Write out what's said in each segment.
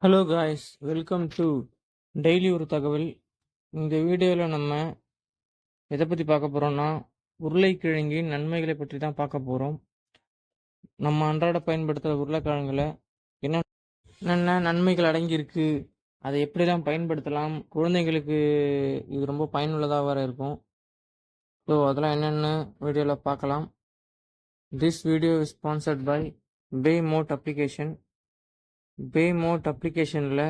Hello guys, welcome to daily ஒரு தகவல். இந்த வீடியோவில் நம்ம எதை பற்றி பார்க்க போகிறோம்னா, உருளைக்கிழங்கின் நன்மைகளை பற்றி தான் பார்க்க போகிறோம். நம்ம அன்றாட பயன்படுத்துகிற உருளைக்கிழங்குல என்னென்ன நன்மைகள் அடங்கியிருக்கு, அதை எப்படிலாம் பயன்படுத்தலாம், குழந்தைங்களுக்கு இது ரொம்ப பயனுள்ளதாக வர இருக்கும். ஸோ அதெல்லாம் என்னென்ன வீடியோவில் பார்க்கலாம். This video is sponsored by Paymode application. Paymode அப்ளிகேஷனில்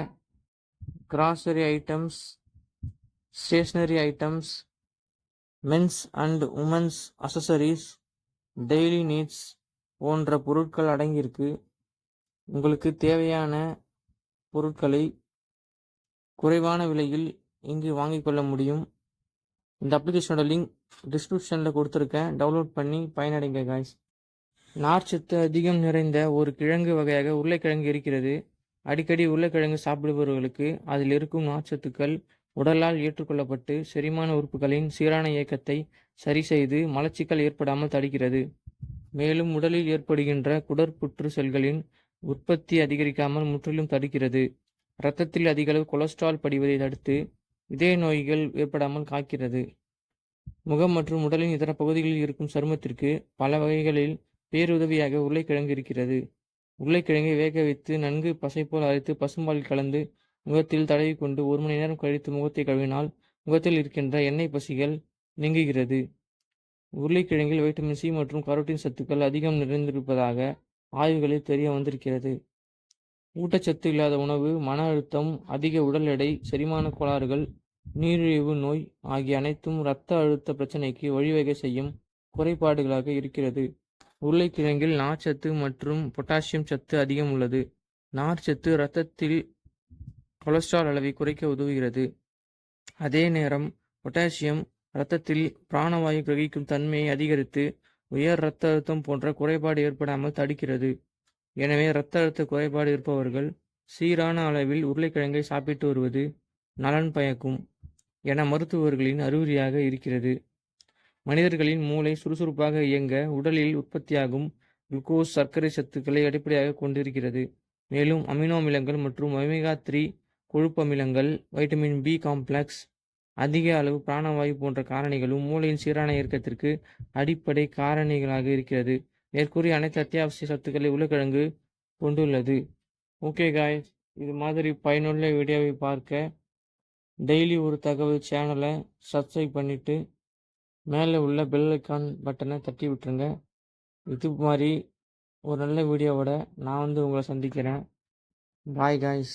grocery items, stationery items, men's and women's accessories, daily needs போன்ற பொருட்கள் அடங்கியிருக்கு. உங்களுக்கு தேவையான பொருட்களை குறைவான விலையில் இங்கு வாங்கிக் கொள்ள முடியும். இந்த அப்ளிகேஷனோட லிங்க் டிஸ்கிரிப்ஷனில் கொடுத்துருக்கேன். டவுன்லோட் பண்ணி பயனடைங்க காய்ஸ். நார்ச்சத்து அதிகம் நிறைந்த ஒரு கிழங்கு வகையாக உருளைக்கிழங்கு இருக்கிறது. அடிக்கடி உருளைக்கிழங்கு சாப்பிடுபவர்களுக்கு அதில் இருக்கும் நார்ச்சத்துக்கள் உடலால் ஏற்றுக்கொள்ளப்பட்டு செரிமான உறுப்புகளின் சீரான இயக்கத்தை சரி செய்து மலச்சிக்கல் ஏற்படாமல் தடுக்கிறது. மேலும் உடலில் ஏற்படுகின்ற குடற்புற்று செல்களின் உற்பத்தி அதிகரிக்காமல் முற்றிலும் தடுக்கிறது. இரத்தத்தில் அதிகளவு கொலஸ்ட்ரால் படிவதை தடுத்து இதய நோய்கள் ஏற்படாமல் காக்கிறது. முகம் மற்றும் உடலின் இதர பகுதிகளில் இருக்கும் சருமத்திற்கு பல வகைகளில் பேருதவியாக உருளைக்கிழங்கு இருக்கிறது. உருளைக்கிழங்கை வேக வைத்து நன்கு பசை போல் அரைத்து பசும்பால் கலந்து முகத்தில் தடவி கொண்டு 1 மணி நேரம் கழித்து முகத்தை கழுவினால் முகத்தில் இருக்கின்ற எண்ணெய் பசிகள் நீங்குகிறது. உருளைக்கிழங்கில் வைட்டமின் சி மற்றும் கரோட்டின் சத்துக்கள் அதிகம் நிறைந்திருப்பதாக ஆய்வுகளில் தெரிய வந்திருக்கிறது. ஊட்டச்சத்து இல்லாத உணவு மன அழுத்தம், அதிக உடல் எடை, செரிமான கோளாறுகள், நீரிழிவு நோய் ஆகிய அனைத்தும் இரத்த அழுத்த பிரச்சனைக்கு வழிவகை செய்யும் குறைபாடுகளாக இருக்கிறது. உருளைக்கிழங்கில் நார்ச்சத்து மற்றும் பொட்டாசியம் சத்து அதிகம் உள்ளது. நார்ச்சத்து இரத்தத்தில் கொலஸ்ட்ரால் அளவை குறைக்க உதவுகிறது. அதே நேரம் பொட்டாசியம் இரத்தத்தில் பிராணவாயு கிரகிக்கும் தன்மையை அதிகரித்து உயர் இரத்த அழுத்தம் போன்ற குறைபாடு ஏற்படாமல் தடுக்கிறது. எனவே இரத்த அழுத்த குறைபாடு இருப்பவர்கள் சீரான அளவில் உருளைக்கிழங்கை சாப்பிட்டு வருவது நலன் பயக்கும் என மருத்துவர்களின் அறிவுரையாக இருக்கிறது. மனிதர்களின் மூளை சுறுசுறுப்பாக இயங்க உடலில் உற்பத்தியாகும் குளுக்கோஸ் சர்க்கரை சத்துக்களை அடிப்படையாக கொண்டிருக்கிறது. மேலும் அமினோ அமிலங்கள் மற்றும் ஒமேகா-3 கொழுப்பு அமிலங்கள், வைட்டமின் பி காம்ப்ளெக்ஸ், அதிக அளவு பிராணவாயு போன்ற காரணிகளும் மூளையின் சீரான இயக்கத்திற்கு அடிப்படை காரணிகளாக இருக்கிறது. மேற்கூறிய அனைத்து அத்தியாவசிய சத்துக்களை உருளைக்கிழங்கு கொண்டுள்ளது. ஓகே காய்ஸ், இது மாதிரி பயனுள்ள வீடியோவை பார்க்க டெய்லி ஒரு தகவல் சேனலை சப்ஸ்கிரைப் பண்ணிவிட்டு மேலே உள்ள பெல் ஐக்கான் பட்டனை தட்டி விட்டுருங்க. இது மாதிரி ஒரு நல்ல வீடியோவோட நான் உங்களை சந்திக்கிறேன். Bye guys.